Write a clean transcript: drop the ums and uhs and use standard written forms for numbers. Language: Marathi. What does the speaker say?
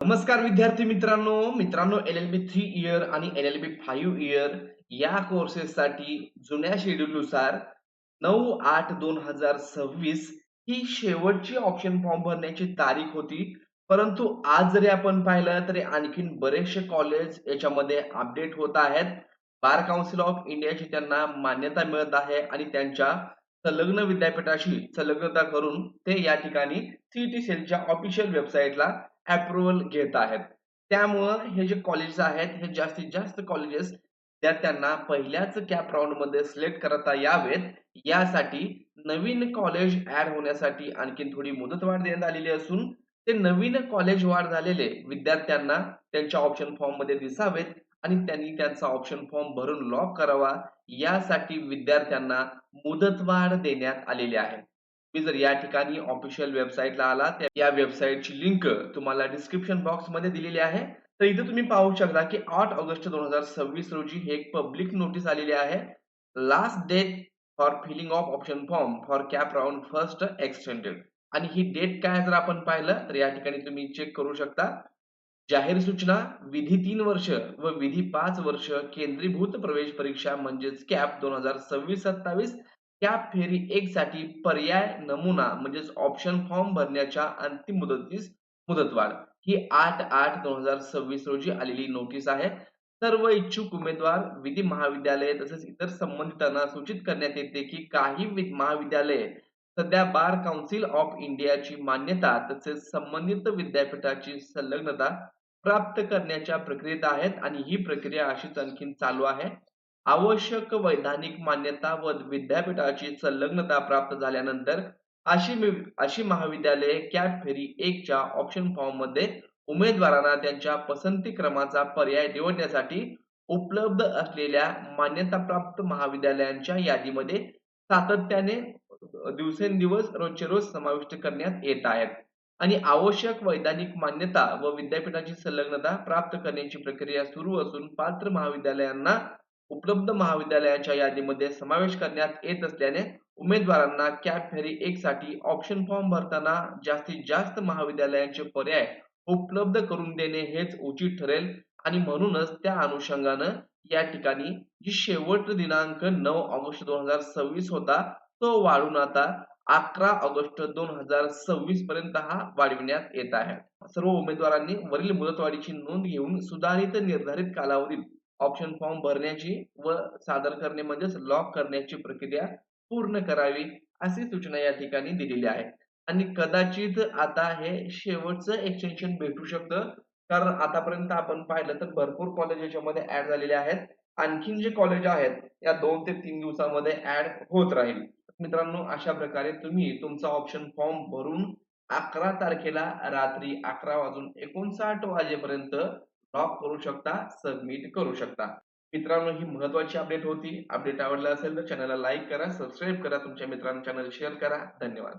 नमस्कार विद्यार्थी मित्रांनो एल-एल-बी 3 इयर आणि एल-एल-बी 5 इयर या कोर्सेससाठी जुन्या शेड्यूलनुसार 9/8/2026 ही शेवटची ऑप्शन फॉर्म भरण्याची तारीख होती. परंतु आज जरी आपण पाहिलं तरी आणखीन बरेचसे कॉलेज याच्यामध्ये अपडेट होत आहेत. बार काउन्सिल ऑफ इंडियाची त्यांना मान्यता मिळत आहे आणि त्यांच्या संलग्न विद्यापीठाशी संलग्नता करून ते या ठिकाणी सी सेलच्या ऑफिशियल वेबसाईटला अप्रूव्हल घेत आहेत. त्यामुळं हे जे कॉलेजेस आहेत, हे जास्तीत जास्त कॉलेजेस विद्यार्थ्यांना पहिल्याच कॅप राउंडमध्ये सिलेक्ट करता यावेत, यासाठी नवीन कॉलेज ॲड होण्यासाठी आणखीन थोडी मुदतवाढ देण्यात आलेली असून, ते नवीन कॉलेज वाढ झालेले विद्यार्थ्यांना त्यांच्या ऑप्शन फॉर्ममध्ये दिसावेत आणि त्यांनी त्यांचा ऑप्शन फॉर्म भरून लॉक करावा, यासाठी विद्यार्थ्यांना मुदतवाढ देण्यात आलेली आहे. तुम्ही जर या ठिकाणी ऑफिशियल वेबसाईटला आला, तर या वेबसाईटची लिंक तुम्हाला डिस्क्रिप्शन बॉक्समध्ये दिलेली आहे. तर इथे तुम्ही पाहू शकता, की 8 ऑगस्ट 2026 रोजी ही एक पब्लिक नोटीस आलेली आहे. Last date for filling of option form for CAP round first extended आणि ही डेट काय जर आपण पाहिलं, तर या ठिकाणी तुम्ही चेक करू शकता. जाहीर सूचना विधी 3 वर्ष व विधी 5 वर्ष केंद्रीभूत प्रवेश परीक्षा म्हणजेच कॅप 2026-27 कॅप फेरी 1 साठी पर्याय नमुना म्हणजेच ऑप्शन फॉर्म भरण्याच्या अंतिम मुदतीस मुदतवाढ ही 8/8/2026 रोजी आलेली नोटीस आहे. सर्व इच्छुक उमेदवार विधी महाविद्यालय तसेच इतर संबंधितांना सूचित करण्यात येते की काही महाविद्यालये सध्या बार काउन्सिल ऑफ इंडियाची मान्यता तसेच संबंधित विद्यापीठाची संलग्नता प्राप्त करण्याच्या प्रक्रियेत आहेत आणि ही प्रक्रिया अशीच आणखीन चालू आहे. आवश्यक वैधानिक मान्यता व विद्यापीठाची संलग्नता प्राप्त झाल्यानंतर अशी महाविद्यालये कॅट फेरी 1 च्या ऑप्शन फॉर्म मध्ये उमेदवारांना त्यांच्या पसंती क्रमाचा पर्याय निवडण्यासाठी उपलब्ध असलेल्या मान्यताप्राप्त महाविद्यालयांच्या यादीमध्ये सातत्याने दिवसेंदिवस रोजचे रोज समाविष्ट करण्यात येत आहेत आणि आवश्यक वैधानिक मान्यता व विद्यापीठाची संलग्नता प्राप्त करण्याची प्रक्रिया सुरू असून पात्र महाविद्यालयांना उपलब्ध महाविद्यालयाच्या यादीमध्ये समावेश करण्यात येत असल्याने उमेदवारांना कॅप फेरी 1 साठी ऑप्शन फॉर्म भरताना जास्तीत जास्त महाविद्यालयांचे पर्याय उपलब्ध करून देणे हेच उचित ठरेल आणि म्हणूनच त्या अनुषंगानं या ठिकाणी जी शेवट दिनांक 9 ऑगस्ट 2026 होता तो वाढून आता 11 ऑगस्ट 2026 पर्यंत हा वाढविण्यात येत आहे. सर्व उमेदवारांनी वरील मुदतवाढीची नोंद घेऊन सुधारित निर्धारित कालावधीत ऑप्शन फॉर्म भरण्याची व सादर करणे म्हणजेच लॉक करण्याची प्रक्रिया पूर्ण करावी अशी सूचना या ठिकाणी दिलेली आहे. आणि कदाचित आता हे शेवटचं एक्सटेन्शन भेटू शकतं. कारण आतापर्यंत आपण पाहिलं तर भरपूर कॉलेज याच्यामध्ये ॲड झालेले आहेत. आणखीन जे कॉलेज आहेत या 2 ते 3 दिवसामध्ये ॲड होत राहील. मित्रांनो, अशा प्रकारे तुम्ही तुमचा ऑप्शन फॉर्म भरून 11 तारखेला रात्री 11:59 वाजेपर्यंत लॉक करू शकता, सबमिट करू शकता. मित्रांनो, ही महत्त्वाची अपडेट होती. अपडेट आवडला असेल तर चॅनलला लाईक करा, सबस्क्राईब करा, तुमच्या मित्रांना चॅनल शेअर करा. धन्यवाद.